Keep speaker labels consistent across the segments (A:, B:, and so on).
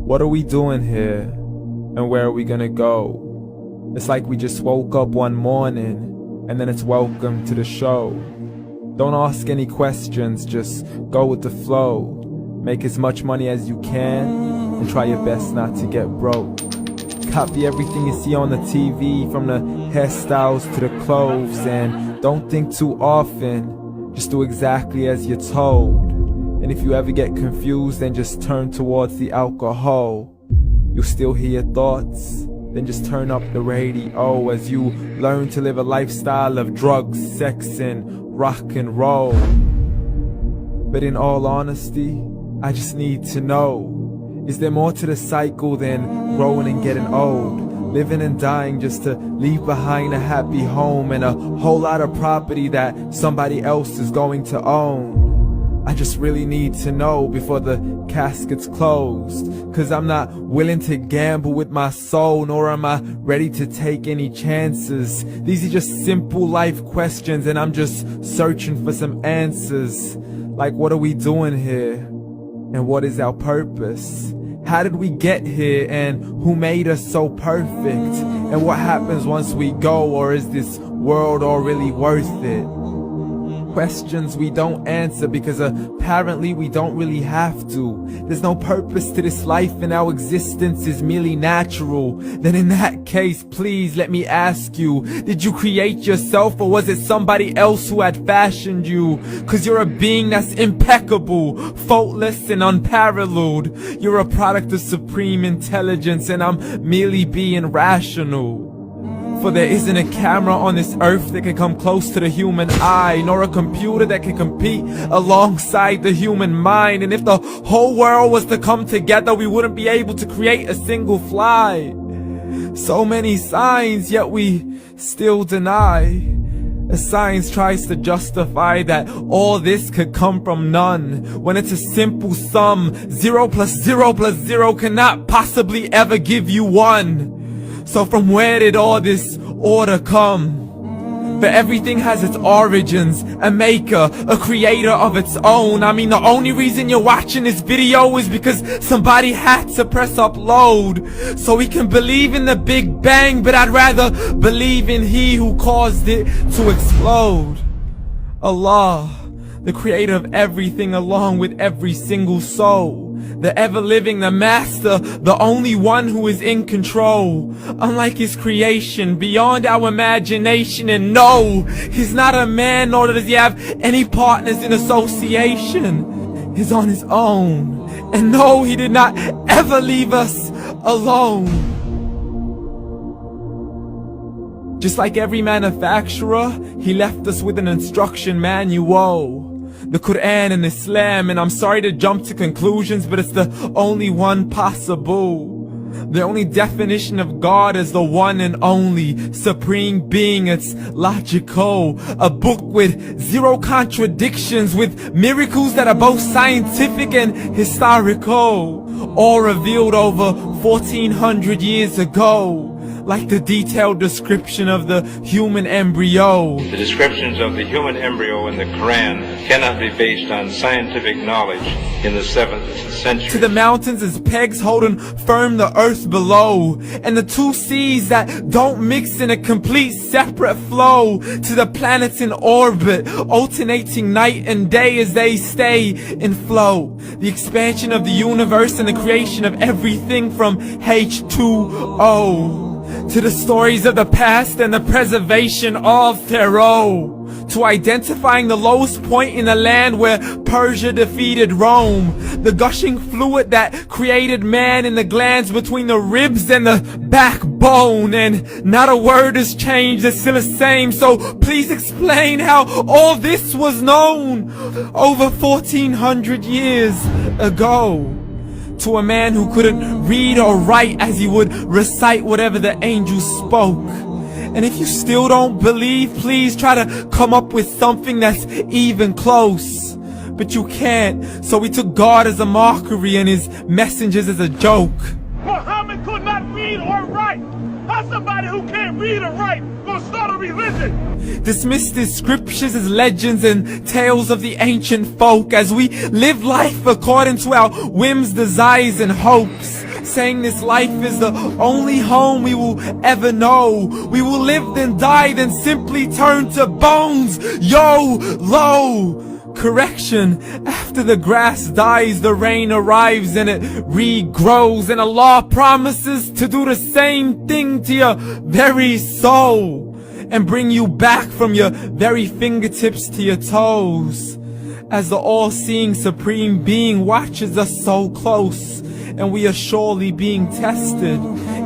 A: What are we doing here? And where are we gonna go? It's like we just woke up one morning, and then it's welcome to the show. Don't ask any questions, just go with the flow. Make as much money as you can, and try your best not to get broke. Copy everything you see on the TV, from the hairstyles to the clothes, and don't think too often, just do exactly as you're told. And if you ever get confused, then just turn towards the alcohol. You'll still hear your thoughts, then just turn up the radio as you learn to live a lifestyle of drugs, sex, and rock and roll. But in all honesty, I just need to know, is there more to the cycle than growing and getting old? Living and dying just to leave behind a happy home and a whole lot of property that somebody else is going to own. I just really need to know before the casket's closed, 'cause I'm not willing to gamble with my soul, nor am I ready to take any chances. These are just simple life questions, and I'm just searching for some answers. Like, what are we doing here? And what is our purpose? How did we get here, and who made us so perfect? And what happens once we go, or is this world all really worth it? Questions we don't answer because apparently we don't really have to. There's no purpose to this life and our existence is merely natural. Then in that case, please let me ask you, did you create yourself, or was it somebody else who had fashioned you? 'Cause you're a being that's impeccable, faultless and unparalleled. You're a product of supreme intelligence, and I'm merely being rational. For there isn't a camera on this earth that can come close to the human eye, nor a computer that can compete alongside the human mind. And if the whole world was to come together, we wouldn't be able to create a single fly. So many signs, yet we still deny. As science tries to justify that all this could come from none, when it's a simple sum. 0 plus 0 plus 0 cannot possibly ever give you 1. So from where did all this order come? For everything has its origins, a maker, a creator of its own. I mean, the only reason you're watching this video is because somebody had to press upload. So we can believe in the Big Bang, but I'd rather believe in He who caused it to explode. Allah, the creator of everything, along with every single soul. The ever-living, the master, the only one who is in control. Unlike his creation, beyond our imagination. And no, he's not a man, nor does he have any partners in association. He's on his own. And no, he did not ever leave us alone. Just like every manufacturer, he left us with an instruction manual. The Quran and Islam, and I'm sorry to jump to conclusions, but it's the only one possible. The only definition of God is the one and only supreme being. It's logical, a book with 0 contradictions, with miracles that are both scientific and historical, all revealed over 1400 years ago. Like the detailed description of the human embryo.
B: The descriptions of the human embryo in the Quran cannot be based on scientific knowledge in the 7th century.
A: To the mountains as pegs holding firm the earth below, and the 2 seas that don't mix in a complete separate flow. To the planets in orbit, alternating night and day as they stay in flow. The expansion of the universe and the creation of everything from H2O. To the stories of the past and the preservation of Pharaoh. To identifying the lowest point in the land where Persia defeated Rome. The gushing fluid that created man in the glands between the ribs and the backbone. And not a word has changed, it's still the same. So please explain how all this was known over 1400 years ago. To a man who couldn't read or write, as he would recite whatever the angels spoke. And if you still don't believe, please try to come up with something that's even close. But you can't, so we took God as a mockery and his messengers as a joke.
C: Muhammad could not read or write. How's somebody who can't read or write gonna start a religion?
A: Dismiss these scriptures as legends and tales of the ancient folk, as we live life according to our whims, desires, and hopes. saying this life is the only home we will ever know. We will live then die, then simply turn to bones. YOLO! Correction, after the grass dies, the rain arrives and it regrows, and Allah promises to do the same thing to your very soul and bring you back from your very fingertips to your toes, as the all-seeing supreme being watches us so close, and we are surely being tested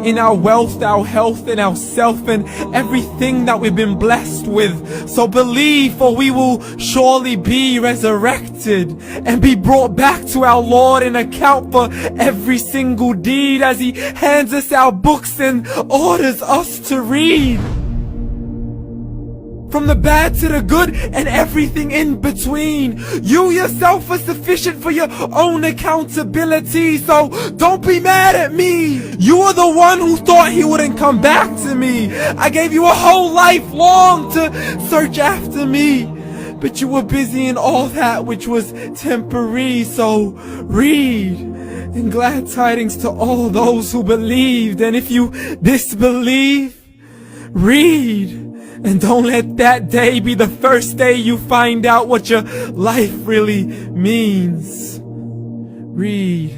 A: in our wealth, our health, and our self, and everything that we've been blessed with. So believe, for we will surely be resurrected and be brought back to our Lord and account for every single deed, as He hands us our books and orders us to read. From the bad to the good and everything in between. You yourself are sufficient for your own accountability, so don't be mad at me. You are the one who thought He wouldn't come back to me. I gave you a whole life long to search after me, but you were busy in all that which was temporary. So read, and glad tidings to all those who believed. And if you disbelieve, read. And don't let that day be the first day you find out what your life really means. Read.